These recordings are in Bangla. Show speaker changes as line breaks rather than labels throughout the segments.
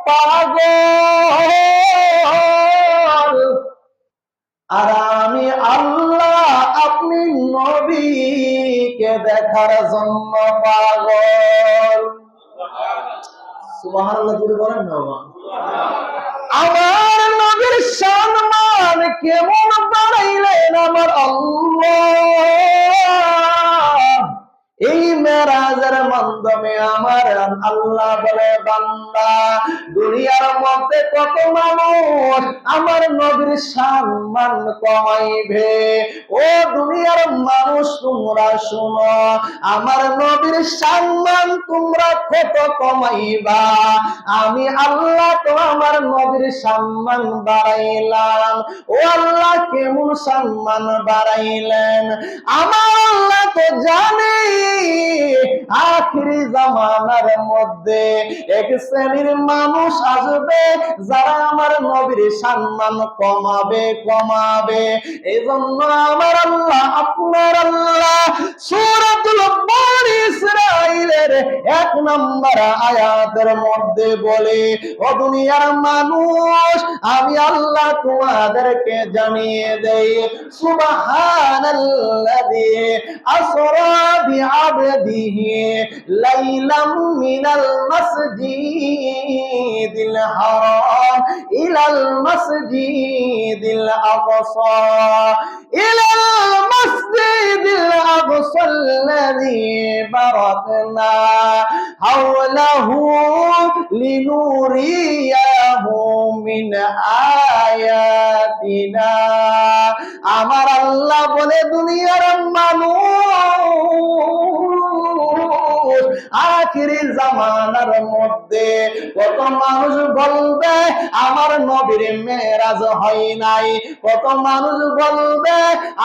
পাগল, আর আমি আল্লাহ আপনি নবীকে দেখার জন্য পাগল। সুবহানাল্লাহ জোরে বলেন না বাবা। আমার নবীর সম্মান কেমন বাড়াইলেন আমার আল্লাহ। এই মেরাজের মাধ্যমে আমার আল্লাহ বলে, বান্দা দুনিয়ার মধ্যে কত মানুষ আমার নবীর সম্মান কমাইবে। ও দুনিয়ার মানুষ তোমরা শোনো, আমার নবীর সম্মান তোমরা কত কমাইবা, আমি আল্লাহ তো আমার নবীর সম্মান বাড়াইলাম। ও আল্লাহ কেমন সম্মান বাড়াইলেন, আমার আল্লাহ তো জানে আখিরি জামানার মধ্যে এক শ্রেণীর মানুষ আসবে যারা আমার নবীর সম্মান কমাবে। এই জন্য আমার আল্লাহ আপনার আল্লাহ সূরাতুল বনী ইসরাঈলের 1 নম্বর আয়াতের মধ্যে বলে, ও দুনিয়ার মানুষ আমি আল্লাহ তোমাদেরকে জানিয়ে দেই, সুবহানাল্লাযী আসরা বিআবদিহি লাইলাম মিনাল মাসজিদিল হারাম ইলাল মাসজিদিল আকসা ইলাল মাসজিদিল আকসা আল্লাযী বারাকনা হাওলাহু লিনুরিয়াহু মিন আয়াতিনা। আমার আল্লাহ বলে, দুনিয়ার মানুষ আখিরি জামানার মধ্যে কত মানুষ বলবে আমার নবীর মেরাজ হয় নাই, কত মানুষ বলবে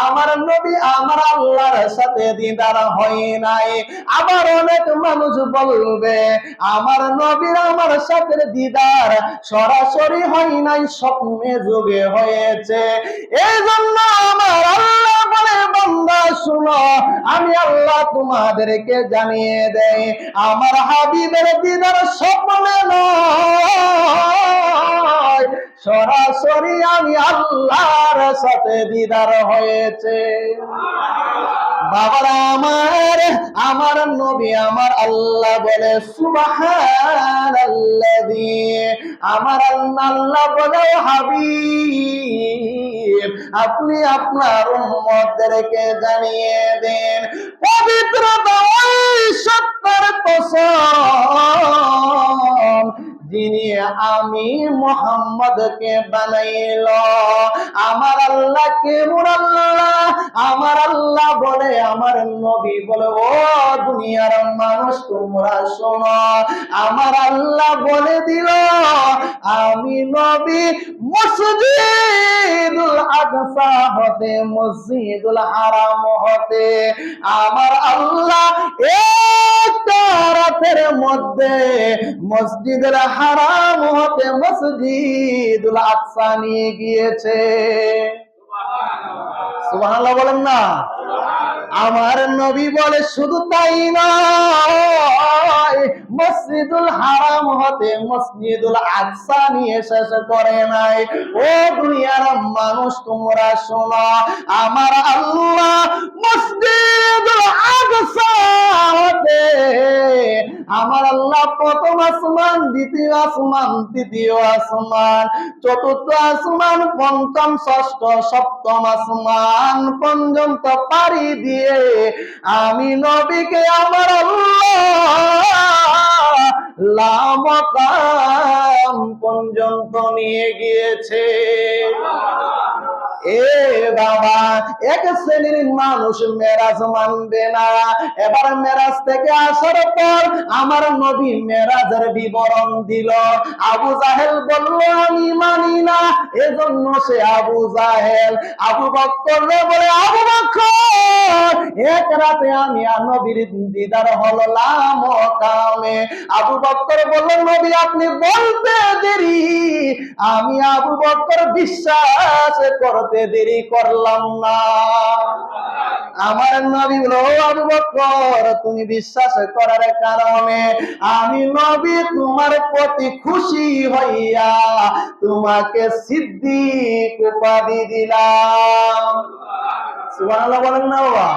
আমার নবী আমার আল্লাহর সাথে দিদার হয় নাই, আবার অনেক মানুষ বলবে আমার নবীর আমার সাথে দিদার সরাসরি হয় নাই, স্বপ্নে যোগে হয়েছে। এই জন্য আমার আল্লাহ বলে, বান্দা শুনো, আমি আল্লাহ তোমাদেরকে জানিয়ে দেই, আমার হাবিবের দিদার স্বপ্নে নয়, সরাসরি আমি আল্লাহর সাথে দিদার হয়েছে। বাবারা আমার নবী আমার আল্লাহ বলে, সুবহানাল্লাযী, আমার আল্লাহ বলে, হাবিব আপনি আপনার উম্মতদেরকে জানিয়ে দেন, পবিত্রতা ওই সত্তার কসম যিনি আমি মুহাম্মদকে বানাইল। আমার আল্লাহ কেমন আল্লাহ, আমার আল্লাহ বলে, আমার নবী বলে, ও দুনিয়ার মানুষ তোমরা শোনো, আমার আল্লাহ বলে দিল, আমি নবী মসজিদুল আকসা হতে মসজিদুল হারাম হতে আমার আল্লাহ একটা রাতের মধ্যে মসজিদুল হারাম হতে মসজিদুল আকসা নিয়ে গিয়েছে। সুবহানাল্লাহ বলেন না। আমার নবী বলে, শুধু তাই নয়, মসজিদুল হারাম হতে মসজিদুল আকসা নিয়ে শেষ করে নাই। ও দুনিয়ার মানুষ তোমরা শোনো, আমার আল্লাহ মসজিদুল আকসা হতে আমার আল্লাহ প্রথম আসমান, দ্বিতীয় আসমান, তৃতীয় আসমান, চতুর্থ আসমান, পঞ্চম, ষষ্ঠ, সপ্তম আসমান পর্যন্ত পাড়ি দিয়ে আমি নবীকে আমার আল্লাহ লামাকাম পর্যন্ত নিয়ে গিয়েছে। এ বাবা, এক শ্রেণীর মানুষ মেরাজ মানবে না। এবার মেরাজ থেকে আসার পর আমার নবী মেরাজের বিবরণ দিল। আবু জাহেল বলল, আমি মানি না। এজন্য সে আবু জাহেল আবু বকরকে বলে, আবু বকর এক রাতে আমি নবীর দিদার হলো লামকামে। আবু বকর বলল, নবী আপনি বলতে দেরি, আমি আবু বকর বিশ্বাস করতে করতে দেরি করলাম না। আমার নবী বলো, আবু বকর তুমি বিশ্বাস করার কারণে আমি নবী তোমার প্রতি খুশি হইয়া তোমাকে সিদ্দিক উপাধি দিলাম। সুবহানাল্লাহ বলেন না বাবা?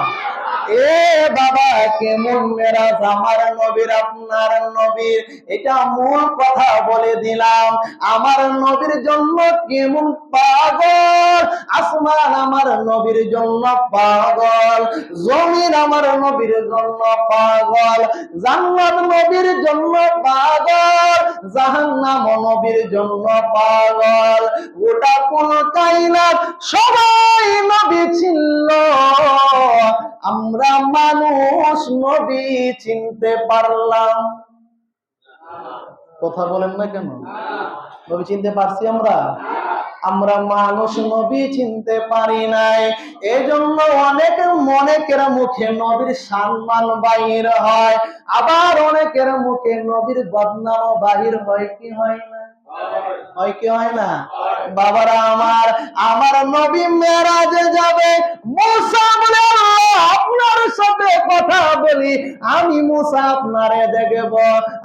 এ বাবা, কেমন মেরাজ আমার নবীর আপনার নবীর, এটা মূল কথা বলে দিলাম। আমার নবীর জন্য কেমন পাগল, আসমান আমার নবীর জন্য পাগল, জমিন আমার নবীর জন্য পাগল, জান্নাত নবীর জন্য পাগল, জাহান্নাম নবীর জন্য পাগল, গোটা কুল কায়নাত সবাই নবী ছিল, আমরা মানুষ নবী চিনতে পারলাম? কথা বলেন না কেন? নবী চিনতে পারছি আমরা? আমরা মানুষ নবী চিনতে পারি নাই। এই জন্য অনেকের মুখে নবীর সম্মান বাহির হয়, আবার অনেকের মুখে নবীর বদনাম বাহির হয় কি হয় না? হয় কি হয় না? বাবারা আমার নবী মেরাজে যাবে। মুসা বলে আপনার সাথে কথা বলি, আমি মুসা আপনারে দেখব।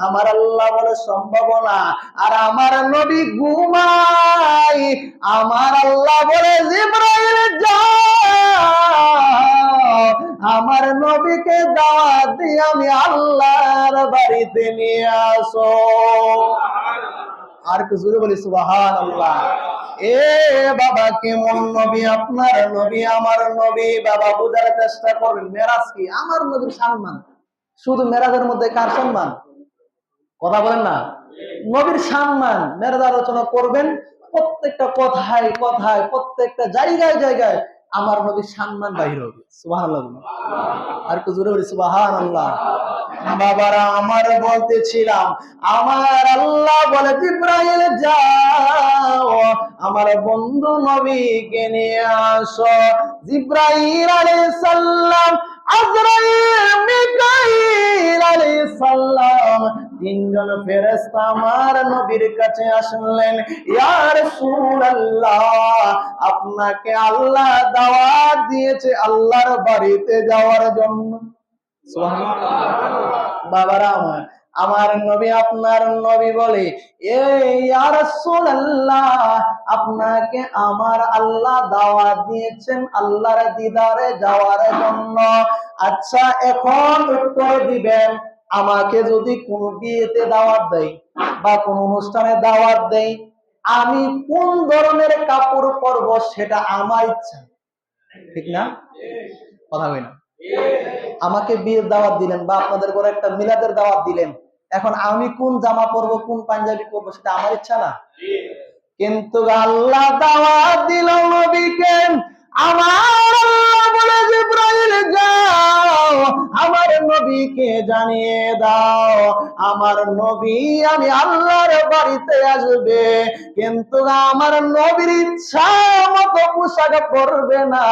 আমার আল্লাহ বলে সম্ভব না। আর আমার নবী ঘুমাই, আমার আল্লাহ বলে জিবরাইল যাও আমার নবীকে দাওয়াত দিয়ে আমি আল্লাহর বাড়িতে নিয়ে আসো। আর কিছু বলি সুবহানাল্লাহ। এ বাবা, কেমন নবী আপনার নবী আমার নবী? বাবা বুঝার চেষ্টা করবেন, মেরাজ কি? আমার নবীর সম্মান। শুধু মেরাজের মধ্যে কার সম্মান? কথা বলেন না? নবীর সম্মান মেরাজ আলোচনা করবেন, প্রত্যেকটা কথায় কথায় প্রত্যেকটা জায়গায় জায়গায় আমার নবীর সম্মান বাহির হবে। সুবহানাল্লাহ। আর একটু জোরে বলি সুবহানাল্লাহ। বাবারা আমার বলতেছিলাম, আমার আল্লাহ বলে জিবরাইল যাও আমার বন্ধু নবীকে নিয়ে আসো। জিবরাইল আলাইহিস সালাম, আজরাইল, মিকাইল আলাইহিস সালাম তিনজন ফেরেশতা আমার নবীর কাছে আসলেন। ইয়া রাসূলুল্লাহ, আপনাকে আল্লাহ দাওয়াত দিয়েছে আল্লাহর বাড়িতে যাওয়ার জন্য। বাবারা আমার নবী আপনার নবী বলে, এ ইয়া রাসূলুল্লাহ, আপনাকে আমার আল্লাহ দাওয়াত দিয়েছেন আল্লাহর দিদারে যাওয়ার জন্য। আচ্ছা, এখন উত্তর দিবেন, আমাকে যদি কোন বিয়েতে দাওয়াত দেয় বা কোন অনুষ্ঠানে দাওয়াত দেয়, আমি কোন ধরনের কাপড় পরবো সেটা আমার ইচ্ছা, ঠিক না? কথা বলি না? আমাকে বিয়ের দাওয়াত দিলেন বা আপনাদের ঘরে একটা মিলাদের দাওয়াত দিলেন, এখন আমি কোন জামা পরবো কোন পাঞ্জাবি পরবো সেটা আমার ইচ্ছা না? কিন্তু আল্লাহ দাওয়াত দিল নবীকে। আমার আল্লাহ বলে জিবরাইল যাও আমার নবীকে জানিয়ে দাও আমার নবী আমি আল্লাহর বাড়িতে আসবে, কিন্তু আমার নবীর ইচ্ছা মতো পোশাক পরবে না।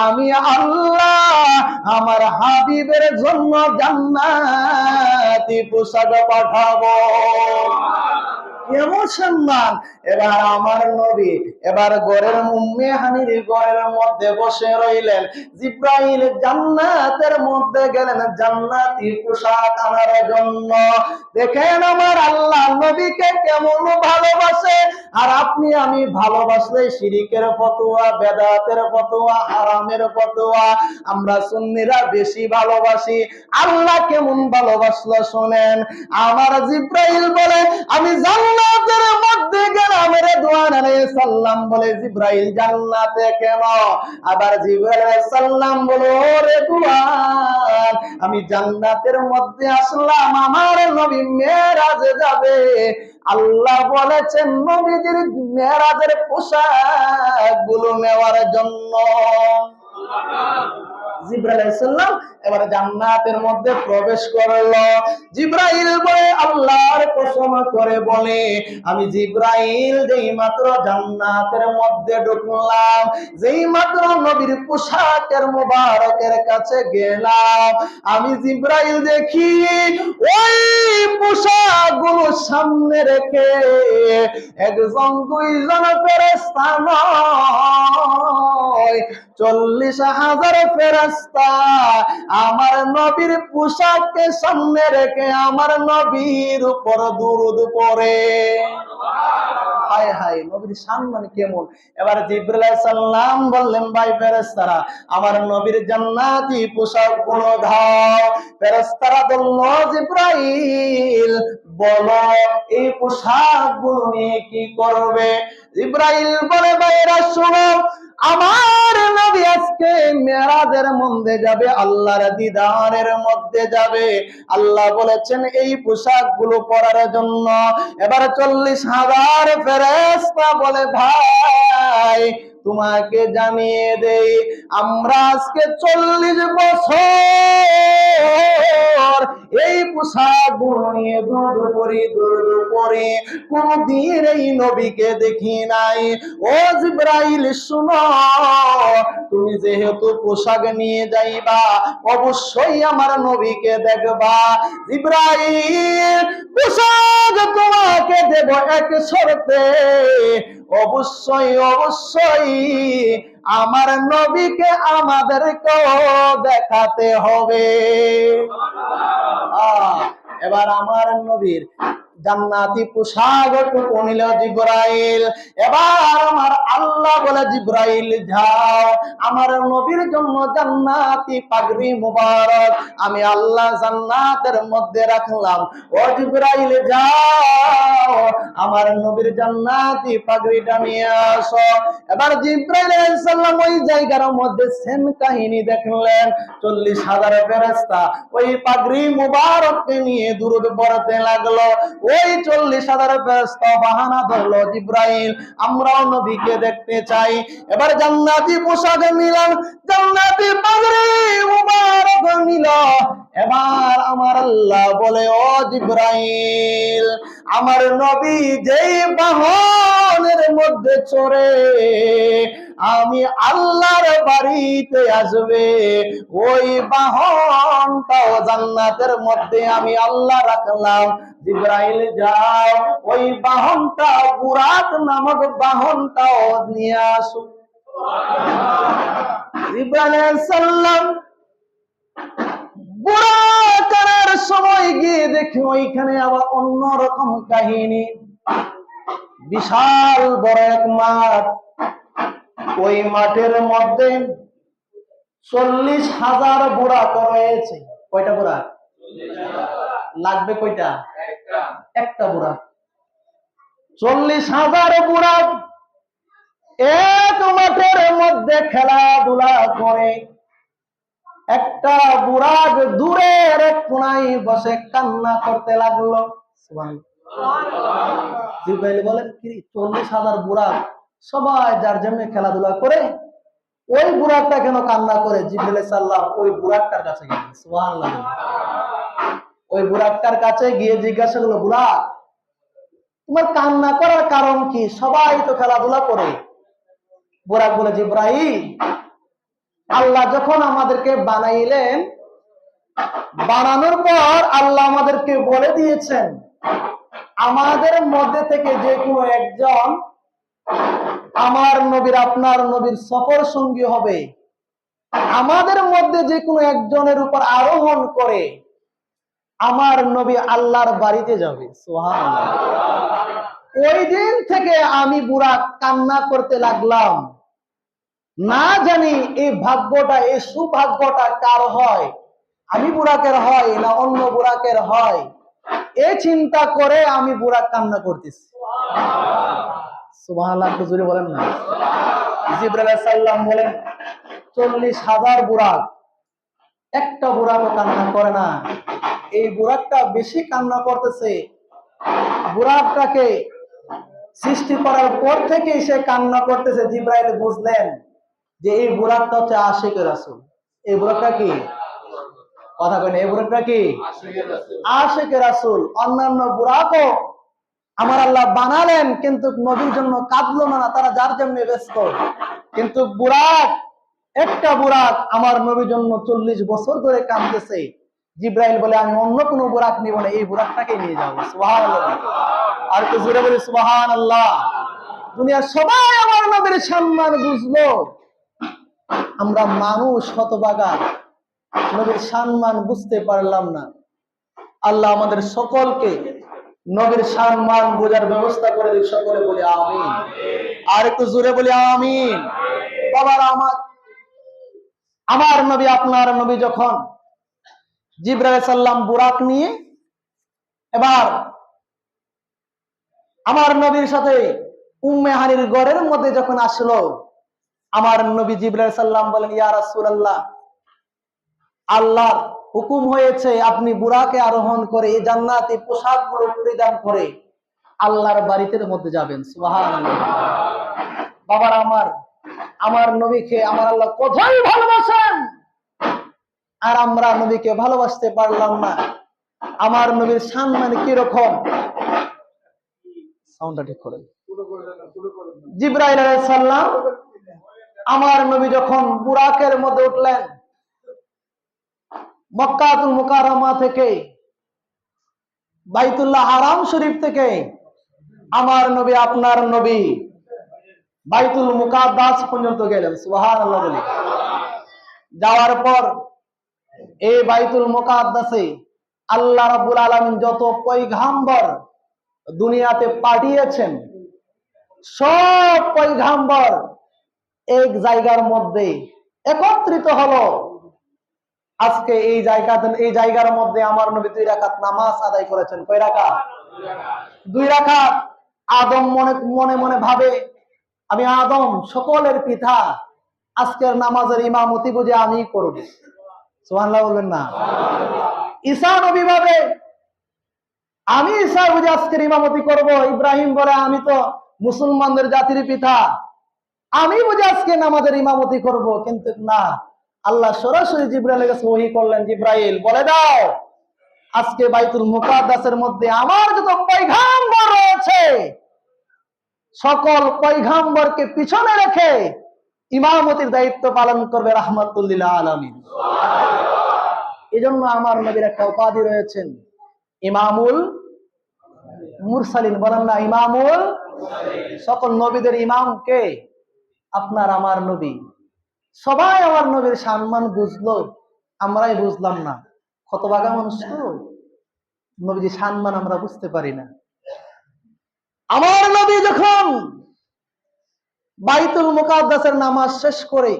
আমি আল্লাহ আমার হাবিবের জন্য জান্নাতি পোশাক পাঠাবো। কেমন সম্মান! এবার আমার নবী এবার ঘরের মেহমানের ঘরের মধ্যে বসে রইলেন। জিবরাইল জান্নাতের মধ্যে গেলেন জান্নাতি পোশাক আনার জন্য। দেখেন আমার আল্লাহ নবীকে কেমন ভালোবাসে। আর আপনি আমি ভালোবাসলে শিরিকের ফতোয়া, বেদাতের ফতোয়া, হারামের ফতোয়া আমরা সুন্নিরা বেশি ভালোবাসি। আল্লাহ কেমন ভালোবাসলো শুনেন। আমার জিবরাইল বলে, আমি জান্নাতের মধ্যে গেলাম রে দোয়ান আলাইহিস সালাম বলে, জিবরাইল জান্নাতে কেন? আবার জিবরাইল আলাইহিস সালাম বলে, ওরে দোয়ান আমি জান্নাতের মধ্যে আসলাম আমার নবী মেরাজে যাবে। আল্লাহ বলেছেন নবীজির মেরাজের পোশাক গুলো নেওয়ার জন্য। জিবরাইল আলাইহিস সালাম এবারে জান্নাতের মধ্যে প্রবেশ করলো। জিব্রাইল বলে, আল্লাহর কসম করে বলে, আমি জিব্রাইল যেই মাত্র জান্নাতের মধ্যে ঢুকলাম, যেই মাত্র নবীর পোশাকের মুবারকের কাছে গেলাম, আমি জিব্রাইল দেখি ওই পোশাকগুলো সামনে রেখে একজন দুইজন ফেরেশতা নয়, 40,000 ফেরেশতা আমার নবীর পোশাককে সামনে রেখে আমার নবীর উপর দুরূদ পড়ে। হায় হায়, নবীর শান মানে কেমন। এবার জিবরাইল আলাইহিস সালাম বললেন, ভাই ফেরেশতারা, আমার নবীর জান্নাতি পোশাক গুলো দাও। ফেরেশতারা বলল, জিবরাইল বলো এই পোশাক গুলো নিয়ে কি করবে? জিবরাইল বলে, ভাইরা শোনো, আমার নবী আজকে মেরাজের মধ্যে যাবে, আল্লাহর দিদারের মধ্যে যাবে। আল্লাহ বলেছেন এই পোশাকগুলো পরার জন্য। এবার 40,000 ফেরেশতা বলে, ভাই তোমাকে জানিয়ে দেই, আমরা আজকে 40 বছর এই পোশাকগুলো নিয়ে দৌড় করি, কোনদিন এই নবীকে দেখি নাই। ও জিবরাইল শুনো, তুমি যেহেতু পোশাক নিয়ে যাইবা, অবশ্যই আমার নবীকে দেখবা। জিবরাইল, পোশাক তোমাকে দেব এক শর্তে, অবশ্যই অবশ্যই আমার নবীকে আমাদেরকেও দেখাতে হবে। এবার আমার নবীর জান্নাতি পোশাক টুকু নিল জিবরাইল। এবার আমার আল্লাহ বলে, জিবরাইল যাও, আমার নবীর জন্য জান্নাতি পাগড়ি মুবারক আমি আল্লাহ জান্নাতের মধ্যে রাখলাম। ও জিবরাইল যাও, আমার নবীর জান্নাতি পাগড়িটা নিয়ে আসো। এবার জিবরাইল আলাইহিস সালাম ওই জায়গার মধ্যে সেম কাহিনী দেখলেন। 40,000 ফেরেশতা ওই পাগড়ি মুবারককে নিয়ে দুরূদ পড়তে লাগলো। ওই 40,000 ফেরেশতা বাহানা ধরলো, জিবরাইল আমরাও নবীকে দেখতে চাই। এবার জান্নাতি পোশাক নিলাম, জান্নাতি পাগড়ি মুবারক নিল। এবার আমার আল্লাহ বলে, ও জিবরাইল, আমার নবী যেই বাহনের মধ্যে চড়ে আমি আল্লাহর বাড়িতে আসবে, ওই বাহনটাও জান্নাতের মধ্যে আমি আল্লাহ রাখলাম। জিবরাইল যাও, ওই বাহনটা বুরাক নামক বাহনটাও নিয়ে আসো। জিবরাইল আলাইহিস সালাম বুরাক আনার সময় গিয়ে দেখি ওইখানে আবার অন্যরকম কাহিনী। বিশাল বড় এক মাঠ, ওই মাঠের মধ্যে 40,000 বুরাক রয়েছে। কয়টা বুরাক লাগবে? কয়টা? একটা বুরাক। 40,000 বুরাক এক মাঠের মধ্যে খেলাধুলা করে। একটা বুরাক দূরের এক কোনায় বসে কান্না করতে লাগলো। জিবরাইল বলেন, কি 40,000 বুরাক সবাই যার জন্য খেলাধুলা করে, ওই বুরাকটা কেন কান্না করে? জিবরাইল আলাইহিস সালাম ওই বুরাকটার কাছে গেলেন। সুবহানাল্লাহ। ওই বুরাকটার কাছে গিয়ে জিজ্ঞাসা করলো, বুরাক তোমার কান্না করার কারণ কি? সবাই তো খেলাধুলা করে। বুরাক বলে, জিবরাইল আল্লাহ যখন আমাদেরকে বানাইলেন, বানানোর পর আল্লাহ আমাদেরকে বলে দিয়েছেন আমাদের মধ্যে থেকে যে কোনো একজন আমার নবীর আপনার নবীর সফর সঙ্গী হবে, আমাদের মধ্যে যে কোনো একজনের উপর আরোহণ করে আমার নবী আল্লাহর বাড়িতে যাবে। সুবহানাল্লাহ। ওই দিন থেকে আমি বুরাক কান্না করতে লাগলাম, না জানি এই ভাগ্যটা, এই সৌভাগ্যটা কার হয়, আমি বুরাকের হয় না অন্য বুরাকের হয়, এই চিন্তা করে আমি বুরাক কান্না করতেছি। সুবহানাল্লাহ, হুজুরে বলেন না। জিবরাইল আলাইহিস সালাম বলেন, 40,000 বুরাক একটা বুরাকও কান্না করে না। এই বুরাকটা বেশি কান্না করতেছে। বুরাকটাকে সৃষ্টি করার পর থেকে সে কান্না করতেছে। জিবরাইল বুঝলেন যে এই বুরাকটা হচ্ছে আশিক রাসূল। এই বুরাকটা কি? কথা কয় না, এই বুরাকটা কি আশিকে রাসূল। অন্যান্য বুরাকও আমার আল্লাহ বানালেন, কিন্তু নবীর জন্য কাঁদলো না, তারা যার জন্য ব্যস্ত। কিন্তু বুরাক, একটা বুরাক আমার নবীর জন্য 40 বছর ধরে কাঁদতেছে। জিব্রাইল বলে আমি অন্য কোনো বুরাক নিব না, এই বুরাকটাকে নিয়ে যাবো। সুবহানাল্লাহ। আর তো জোরে বলি সুবহানাল্লাহ। দুনিয়ার সবাই আমার নবীর সম্মান বুঝলো, আমরা মানুষ হতভাগা নবীর সম্মান বুঝতে পারলাম না। আল্লাহ আমাদের সকলকে নবীর সম্মান বোঝার ব্যবস্থা করে দিক। সকলে বলি আমিন। আর একটু জোরে বলি আমিন। বাবার আমার নবী, আপনার নবী যখন জিবরাইল আলাইহিস সালাম বুরাক নিয়ে এবার আমার নবীর সাথে উম্মে হানির ঘরের মধ্যে যখন আসলো, আমার নবী জিবরাইল আলাইহিস সালাম বলেন, ইয়া রাসূলুল্লাহ, আল্লাহর হুকুম হয়েছে আপনি বুরাকে আরোহণ করে এই জান্নাতি পোশাকগুলো পরিধান করে আল্লাহর বাড়িতে মধ্যে যাবেন। সুবহানাল্লাহ। বাবার আমার নবীকে আমার আল্লাহ কতই ভালোবাসেন, আর আমরা নবীকে ভালোবাসতে পারলাম না। আমার নবীর সম্মান কি রকম, সাউন্ডটা ঠিক করেন। জিবরাইল আলাইহিস সালাম আমার নবী যখন বুরাকের মধ্যে উঠলেন, মক্কাতুল মুকাররমা থেকে, বাইতুল্লাহ হারাম শরীফ থেকে আমার নবী, আপনার নবী বাইতুল মুকাদ্দাস পর্যন্ত গেলেন। সুবহানাল্লাহ বলি। যাওয়ার পর এই বাইতুল মুকাদ্দাসে আল্লাহ রাব্বুল আলামিন যত পয়গাম্বর দুনিয়াতে পাঠিয়েছেন, সব পয়গাম্বর এক জায়গার মধ্যে একত্রিত হলো। আজকে এই জায়গার মধ্যে আমার নবী 2 রাকাত নামাজ আদায় করেছেন। কয় রাকাত? 2 রাকাত। আদম মনে মনে ভাবে আমি আদম সকলের পিতা, আজকের নামাজের ইমামতি বুঝে আমি করব। সুবহানাল্লাহ বলবেন না? ঈসা নবী ভাবে আমি ঈসা বুঝে আজকের ইমামতি করব। ইব্রাহিম বলে আমি তো মুসলমানদের জাতির পিতা, আমি বুঝে আজকে নামাজের ইমামতি করব। কিন্তু না, আল্লাহ সরাসরি জিবরাইলের কাছে ওহী করলেন, জিবরাইল বলে দাও আজকে বাইতুল মুকাদ্দাসের মধ্যে আমার যত পয়গাম্বর রয়েছে সকল পয়গাম্বরকে পিছনে রেখে ইমামতির দায়িত্ব পালন করবে রাহমাতুল লিল আলামিন। এজন্য আমার নবীর একটা উপাধি রয়েছেন, ইমামুল মুরসালিন। বলেন না ইমামুল? সকল নবীদের ইমাম কে? আপনার আমার নবী। সবাই আমার নবীর সম্মান বুঝলো, আমরাই বুঝলাম না। হতভাগা মানুষ তো, নবীর সম্মান আমরা বুঝতে পারি না। আমার নবী যখন বাইতুল মুকাদ্দাসের নামাজ শেষ করে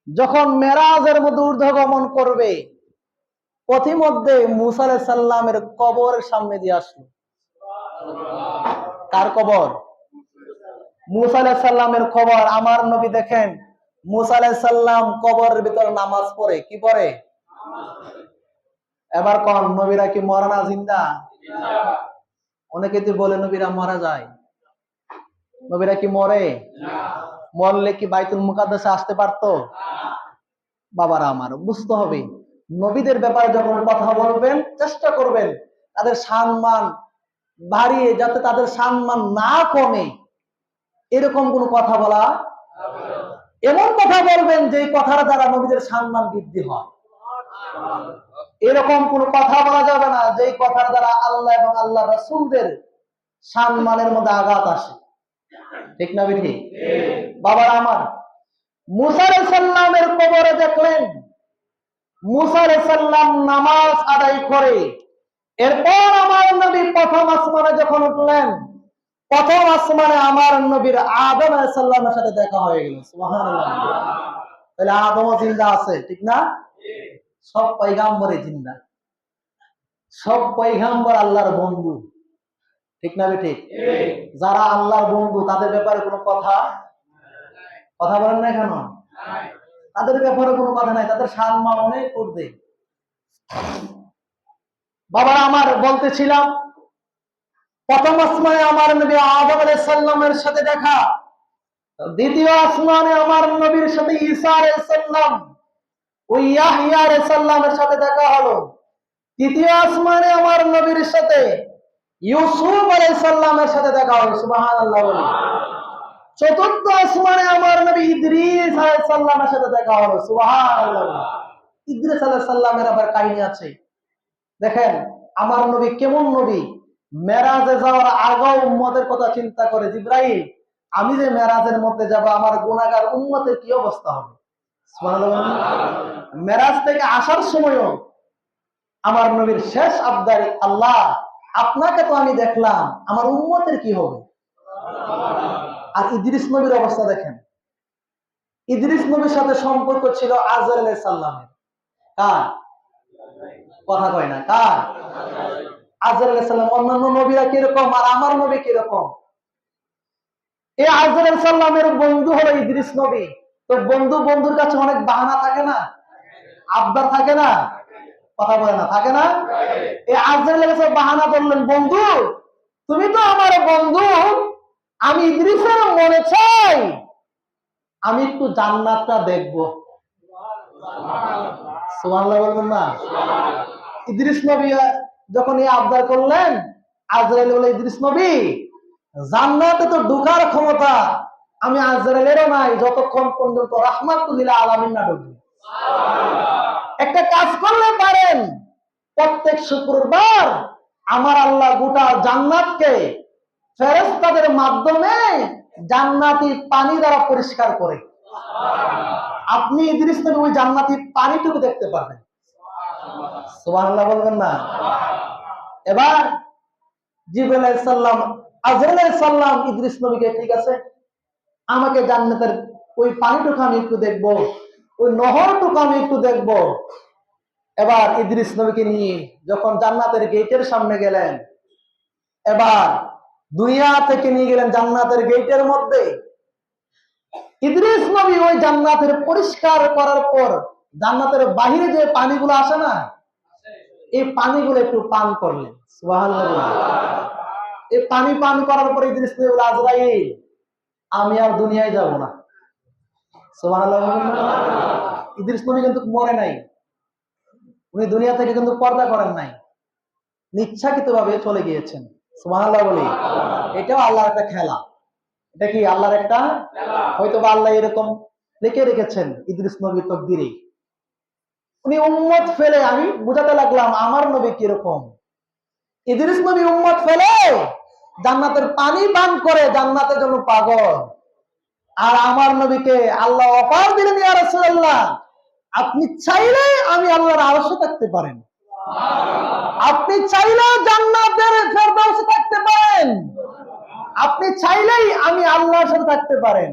যখন মেরাজের মধ্যে ঊর্ধ্বগমন করবে, পথিমধ্যে মুসা আলাইহিস সালামের কবরের সামনে দিয়ে আসলো। কার কবর? মুসা আলাইহিস সালামের কবর। আমার নবী দেখেন মুসা আলাইহিস সালাম কবরের ভিতরে নামাজ পড়ে। কি পড়ে? এবার কোন নবীরা কি মরে না, জিন্দা? অনেকে তো বলে নবীরা মারা যায়। নবীরা কি মরে? মরলে কি বাইতুল মুকাদ্দাসে আসতে পারতো? বাবারা আমার বুঝতে হবে, নবীদের ব্যাপারে যখন কথা বলবেন চেষ্টা করবেন তাদের সম্মান বাড়িয়ে, যাতে তাদের সম্মান না কমে এরকম কোন কথা বলা, এমন কথা বলবেন যে কথার দ্বারা নবীদের সম্মান বৃদ্ধি হয়। এরকম কোন কথা বলা যাবে না যে কথার দ্বারা আল্লাহ এবং আল্লাহ রাসূলদের সম্মানের মধ্যে আঘাত আসে। ঠিক না বিধি? বাবার আমার, মুসা আলাইহিস সালামের কবরে দেখলেন মুসা আলাইহিস সালাম নামাজ আদায় করে। এরপর আমার নবী প্রথম আসমানে যখন উঠলেন, প্রথম আসমানে আমার নবীর আদম আলাইহিস সালামের সাথে দেখা হয়ে গেল। সুবহানাল্লাহ। তাহলে আদমও জিন্দা আছে, ঠিক না? সব পয়গাম্বরে জিন্দা, সব পয়গাম্বর আল্লাহর বন্ধু। ঠিক না ঠিক? যারা আল্লাহর বন্ধু তাদের ব্যাপারে কোনো কথা বলেন না কেন? তাদের ব্যাপারে কোনো কথা নাই, তাদের সম্মান অনেক করবে। বাবা আমার বলতেছিলাম, প্রথম আসমানে আমার নবী আদম আলাইহিস সালামের সাথে দেখা, দ্বিতীয় আসমানে আমার নবীর সাথে ঈসা আলাইহিস সালাম, ওই ইয়াহইয়া আলাইহিস সালামের সাথে দেখা হলো। তৃতীয় আসমানে আমার নবীর সাথে ইউসুফ আলাইহিস সালামের সাথে দেখা হলো, সুবহানাল্লাহ বলে। চতুর্থ আসমানে আমার নবী ইদ্রিস আলাইহিস সালামের সাথে দেখা হলো, সুবহানাল্লাহ। ইদ্রিস আলাইহিস সালামের আবার কাহিনী আছে। দেখেন আমার নবী কেমন নবী, মেরাজে যাওয়ার আগেও উম্মতের কথা চিন্তা করে, জিবরাইল আমি যে মেরাজের মধ্যে যাব আমার গুনাহগার উম্মতের কি অবস্থা হবে। সুবহানাল্লাহ। মেরাজ থেকে আসার সময়ও আমার নবীর শেষ আবদারি, আল্লাহ আপনাকে তো আমি দেখলাম, আমার উম্মতের কি হবে। আর ইদ্রিস নবীর অবস্থা দেখেন, ইদ্রিস নবীর সাথে সম্পর্ক ছিল আজরাইল আলাইহিস সালামের। কার কথা কয় না, কার? আজরাইল আলাইহিস সালাম। অন্যান্য নবীরা কিরকম আর আমার নবী কিরকম? এই আজরাইল আলাইহিস সালামের বন্ধু হলো ইদ্রিস নবী। তো বন্ধু বন্ধুর কাছে অনেক বাহানা থাকে না, আবদার থাকে না, কথা বলে না, থাকে না? এই আজরাইল আলাইহিস সালাম বাহানা বললেন, বন্ধু তুমি তো আমার বন্ধু, আমি ইদ্রিসের মনে চাই আমি একটু জান্নাতটা দেখব। সুবহানাল্লাহ বলবেন না? ইদ্রিস নবী যখন এই আবদার করলেন, আজরাইল বলে, ইদ্রিস নবী জান্নাতে তো ঢোকার ক্ষমতা আমি আজরাইলেরও নাই যতক্ষণ পর্যন্ত রাহমাতুল লিল আলামিন না ঢুকবে। একটা কাজ করলে পারেন, প্রত্যেক শুক্রবার আমার আল্লাহ গোটা জান্নাতকে ফেরেশতাদের মাধ্যমে জান্নাতি পানি দ্বারা পরিষ্কার করে আপনি ইদ্রিস নবী ওই জান্নাতি পানিটুকু দেখতে পারবেন। সুবহানাল্লাহ বলবেন না? এবার জিবরাইল আলাইহিস সালাম আজরাইল আলাইহিস সালাম ইদ্রিস নবীকে, ঠিক আছে আমাকে জান্নাতের ওই পানিটুকু আমি একটু দেখবো, ওই নহরটুকু আমি একটু দেখবো। এবার ইদ্রিস নবীকে নিয়ে যখন জান্নাতের গেটের সামনে গেলেন, এবার দুনিয়া থেকে নিয়ে গেলেন জান্নাতের গেটের মধ্যে। ইদ্রিস নবী ওই জান্নাতের পরিষ্কার করার পর জান্নাতের বাহিরে যে পানিগুলো আসে না, এই পানিগুলো একটু পান করলেন। সুবহানাল্লাহ। এই পানি পান করার পর ইদ্রিস নবী বলে, আজরাইল আমি আর দুনিয়ায় যাব না। সুবহানাল্লাহ। ইদ্রিস নবী কিন্তু মরে নাই, উনি দুনিয়া থেকে কিন্তু পর্দা করেন নাই, ইচ্ছাকৃতভাবে চলে গিয়েছেন। সুবহানাল্লাহ বলি। এটাও আল্লাহর একটা খেলা। এটা কি আল্লাহর একটা? হয়তো বা আল্লাহ এরকম লিখে রেখেছেন ইদ্রিস নবীর তকদিরে। উনি উম্মত ফেলে, আমি বুঝাতে লাগলাম আমার নবী কিরকম। ইদ্রিস নবী উম্মত ফেলে জান্নাতের পানি পান করে জান্নাতের জন্য পাগল। আর আমার নবীকে আল্লাহ অফার দিলেন, ইয়া রাসূলুল্লাহ আপনি চাইলে আমি আল্লাহর আরশে থাকতে পারেন, আপনি চাইলে জান্নাতের ফেরদাউসে থাকতে পারেন, আপনি চাইলেই আমি আল্লাহর সাথে থাকতে পারেন।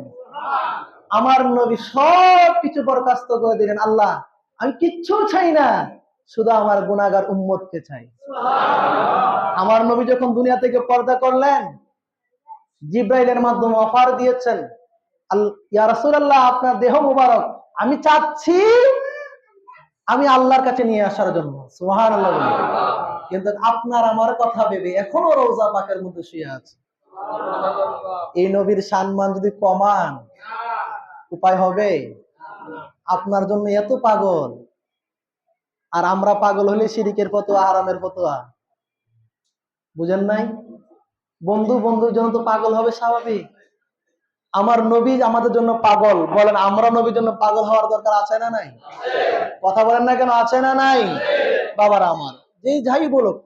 আমার নবী সব কিছু বরখাস্ত করে দিলেন, আল্লাহ আমি কিচ্ছু চাই না, শুধু আমার গুনাহগার উম্মতকে চাই। আমার নবী যখন দুনিয়া থেকে পর্দা করলেন, জিব্রাইলের মাধ্যমে অফার দিয়েছেন, ইয়া রাসূলুল্লাহ আপনার দেহ মুবারক আমি চাচ্ছি আমি আল্লাহর কাছে নিয়ে আসার জন্য। সুবহানাল্লাহ। কিন্তু আপনার আমার কথা ভেবে এখনো রওজা পাকের মধ্যে শুয়ে আছে। এই নবীর সম্মান যদি কমান উপায় হবে? আপনার জন্য এত পাগল, আর আমরা পাগল হলে শিরিকের ফতোয়া, হারামের ফতোয়া। বুঝেন নাই? বন্ধু বন্ধুর জন্য তো পাগল হবে স্বাভাবিক। আমার নবী আমাদের জন্য পাগল, বলেন আমরা নবীর জন্য পাগল হওয়ার দরকার আছে না নাই? কথা বলেন না কেন, আছে না নাই? বাবারা আমার, যেই যাই বলুক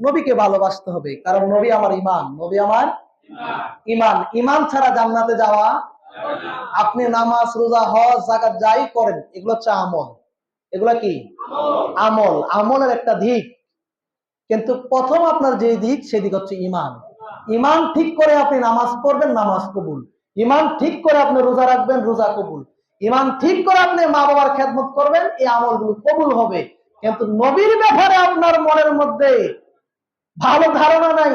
নবীকে ভালোবাসতে হবে, কারণ নবী আমার ইমান, নবী আমার ইমান। ইমান ছাড়া জান্নাতে যাওয়া, আপনি নামাজ রোজা হজ যাকাত যাই করেন এগুলো হচ্ছে আমল। এগুলা কি? আমল। আমলের একটা দিক, কিন্তু প্রথম আপনার যে দিক সেদিক হচ্ছে ইমান। ইমান ঠিক করে আপনি নামাজ পড়বেন, নামাজ কবুল। ইমান ঠিক করে আপনি রোজা রাখবেন, রোজা কবুল। ইমান ঠিক করে আপনি মা বাবার খেদমত করবেন, এই আমলগুলো কবুল হবে। কিন্তু নবীর ব্যাপারে আপনার মনের মধ্যে ভালো ধারণা নাই,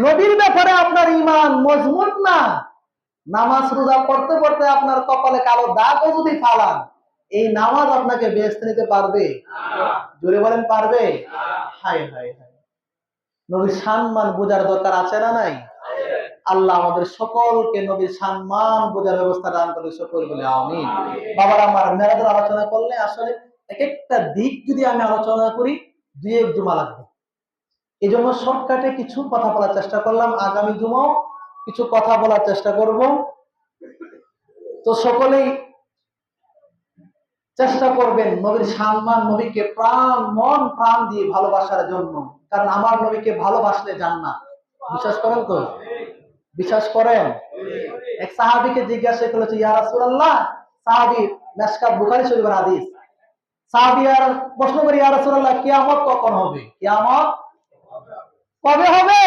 নবীর ব্যাপারে আপনার ইমান মজবুত না, নামাজ রোজা পড়তে পড়তে আপনার কপালে কালো দাগও যদি ফালান, এই নামাজ আপনাকে বেহেশতে নিতে পারবে? জোরে বলেন, পারবে? হায় হায় হায়। নবীর সম্মান বোঝার দরকার আছে না নাই? আল্লাহ আমাদের সকলকে নবীর সম্মান বোঝার ব্যবস্থা দান করে সকল বলে আমিন। বাবার আমার মেরাজের আলোচনা করলে আসলে এক একটা দিক যদি আমি আলোচনা করি 2-1 জুমা লাগবে। এই জন্য শর্টকাটে কিছু কথা বলার চেষ্টা করলাম। আগামী জুমাও কিছু কথা বলার চেষ্টা করব। তো সকলেই চেষ্টা করবেন নবীর সম্মান, নবীকে প্রাণ মন প্রাণ দিয়ে ভালোবাসার জন্য। কারণ আমার নবীকে ভালোবাসলে জান্নাত। বিশ্বাস করেন তো? বিশ্বাস করেন? এক সাহাবীকে জিজ্ঞাসা করেছে, ইয়া রাসূলুল্লাহ, সাহাবী মিশকাত বুখারী শরীফের হাদিস, সাহাবী আর প্রশ্ন করে, ইয়া রাসূলুল্লাহ, কিয়ামত কখন হবে? কিয়ামত কবে হবে?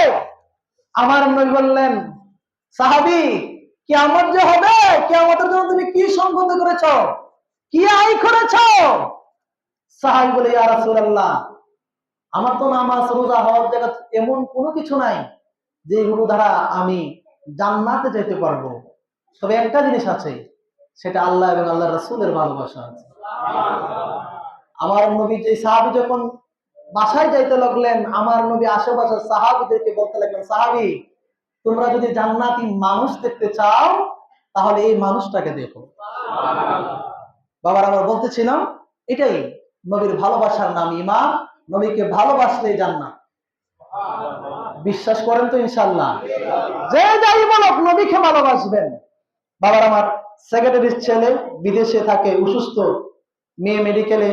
আমার নবী বললেন, সাহাবী, কিয়ামত যে হবে, কিয়ামতের জন্য তুমি কি সংকল্প করেছো, কি আয় করেছো? সাহাবী বলে, ইয়া রাসূলুল্লাহ, আমার তো নামাজ রোজা হজ জাকাত এমন কোনো কিছু নাই যেগুলো দ্বারা আমি জান্নাতে যেতে পারবো। তবে একটা জিনিস আছে, সেটা আল্লাহ এবং আল্লাহ রাসূলের ভালোবাসা আছে। আমার নবী, যে সাহাবী যখন বাসায় যাইতে লাগলেন, আমার নবী আশেপাশের সাহাবীদেরকে বলতে লাগলেন, সাহাবী, তোমরা যদি জান্নাতি মানুষ দেখতে চাও তাহলে এই মানুষটাকে দেখো। বাবার আমরা বলতেছিলাম, এটাই নবীর ভালোবাসার নাম ঈমান। নবীকে ভালোবাসলেই জান্নাত। বিশ্বাস করেন তো? ইনশাআল্লাহ। যে যাই বলুক, নবীকে ভালোবাসবেন। বাবার আমার সেক্রেটারির ছেলে বিদেশে থাকে, অসুস্থ, মেয়ে মেডিকেলে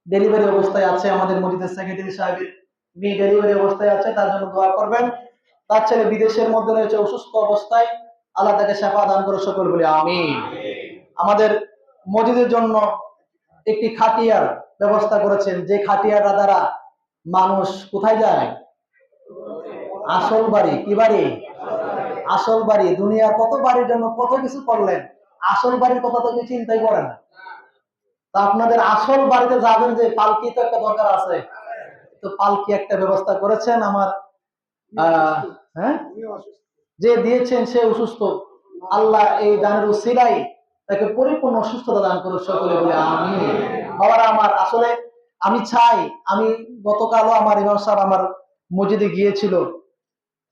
ডেলিভারি অবস্থায় আছে। আমাদের মসজিদের সেক্রেটারি সাহেবের মেয়ে ডেলিভারি অবস্থায় আছে, তার জন্য দোয়া করবেন। তার ছেলে বিদেশের মধ্যে রয়েছে অসুস্থ অবস্থায়, আল্লাহ তাকে শিফা দান করে সকল বলে আমিন। আমাদের মসজিদের জন্য একটি খাটিয়ার ব্যবস্থা করেছেন, যে খাটিয়ার দ্বারা মানুষ কোথায় যায়? আসল বাড়ি। কি বাড়ি? আসল বাড়ি। দুনিয়ার কত বাড়ির জন্য কত কিছু করলেন, আসল বাড়ির কথা তো কেউ চিন্তাই করে না। তা আপনাদের আসল বাড়িতে যাবেন, যে পালকি তো একটা দরকার আছে, তো পালকি একটা ব্যবস্থা করেছেন। আমার হ্যাঁ, যে দিয়েছেন সে অসুস্থ, আল্লাহ এই দানের উসিলায় তাকে পরিপূর্ণ সুস্থতা দান করে সকলে বলে আমিন। বাবারা আমার, আসলে আমি চাই, আমি গতকালও আমার ইমাম সাহেব আমার মসজিদে গিয়েছিল।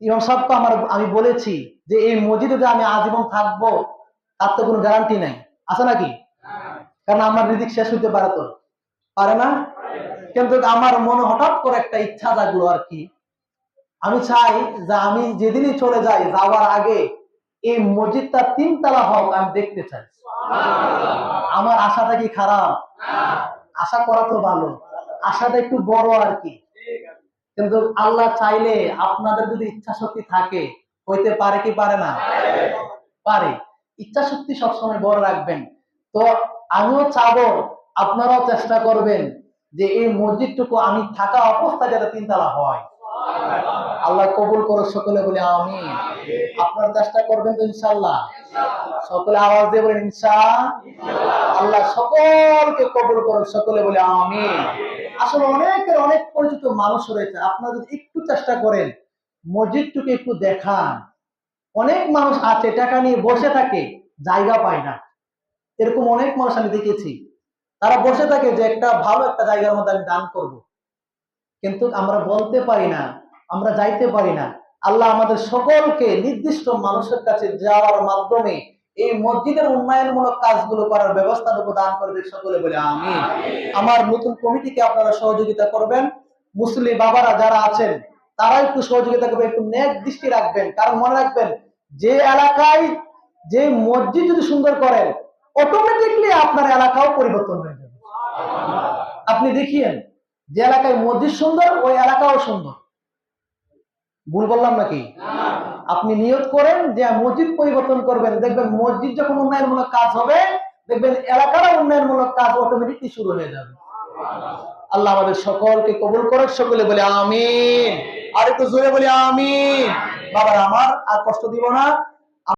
ইমাম সাহেব তো আমি বলেছি যে এই মসজিদে যে আমি আজীবন থাকবো তার তো কোনো গ্যারান্টি নাই, আছে নাকি? কারণ আমার রিজিক শেষ হইতে পারে, তো পারে না? কিন্তু আমার মনে হঠাৎ করে একটা ইচ্ছা জাগলো আর কি, আমি চাই যে আমি যেদিনই চলে যাই, যাওয়ার আগে এই মসজিদটা 3 তলা হোক, আমি দেখতে চাই। আমার আশাটা কি খারাপ? আশা করা তো ভালো, আশাটা একটু বড় আর কি। কিন্তু আল্লাহ চাইলে, আপনাদের যদি ইচ্ছা শক্তি থাকে, হইতে পারে কি পারে না? পারে। ইচ্ছা শক্তি সবসময় বড় রাখবেন। তো আমিও চাবো, আপনারাও চেষ্টা করবেন যে এই মসজিদটুকু আমি থাকা অবস্থায় যাতে 3 তলা হয়। আল্লাহ কবুল করো সকলে বলে আমিন। আপনারা চেষ্টা করবেন তো ইনশাআল্লাহ? সকলে আওয়াজ দিয়ে বলেন ইনশাআল্লাহ। আল্লাহ সকলকে কবুল করো সকলে বলে আমিন। আসলে অনেক পরিচিত মানুষ রয়েছে, আপনারা যদি একটু চেষ্টা করেন মসজিদটুকু একটু দেখান। অনেক মানুষ আছে টাকা নিয়ে বসে থাকে, জায়গা পায় না। এরকম অনেক মানুষ আমি দেখেছি, তারা বসে থাকে যে একটা ভালো একটা জায়গার মধ্যে আমি দান করব, কিন্তু আমরা বলতে পারি না, আমরা যাইতে পারি না। আল্লাহ আমাদের সকলকে নির্দিষ্ট মানুষের কাছে যাওয়ার মাধ্যমে এই মসজিদের উন্নয়নমূলক কাজগুলো করার ব্যবস্থাটুকু দান করে দিন সকলে বলে আমিন। আমার নতুন কমিটিকে আপনারা সহযোগিতা করবেন। মুসলিম বাবারা যারা আছেন তারা একটু সহযোগিতা করবেন, একটু নেক দৃষ্টি রাখবেন। কারণ মনে রাখবেন, যে এলাকায় যে মসজিদ যদি সুন্দর করেন, অটোমেটিকলি আপনার এলাকাও পরিবর্তন হয়ে যাবে। আপনি দেখিয়েন, যে এলাকায় মসজিদ সুন্দর, ওই এলাকাও সুন্দর। ভুল বললাম নাকি? আপনি নিয়ত করেন যে মসজিদ পরিবর্তন করবেন, দেখবেন মসজিদ যখন উন্নয়নমূলক কাজ হবে, দেখবেন এলাকার উন্নয়নমূলক কাজ অটোমেটিকলি শুরু হয়ে যাবে। আল্লাহ আমাদের সকলকে কবুল করে সকলে বলে আমিন। আর একটু জোরে বলি আমিন। বাবা আমার আর কষ্ট দিব না।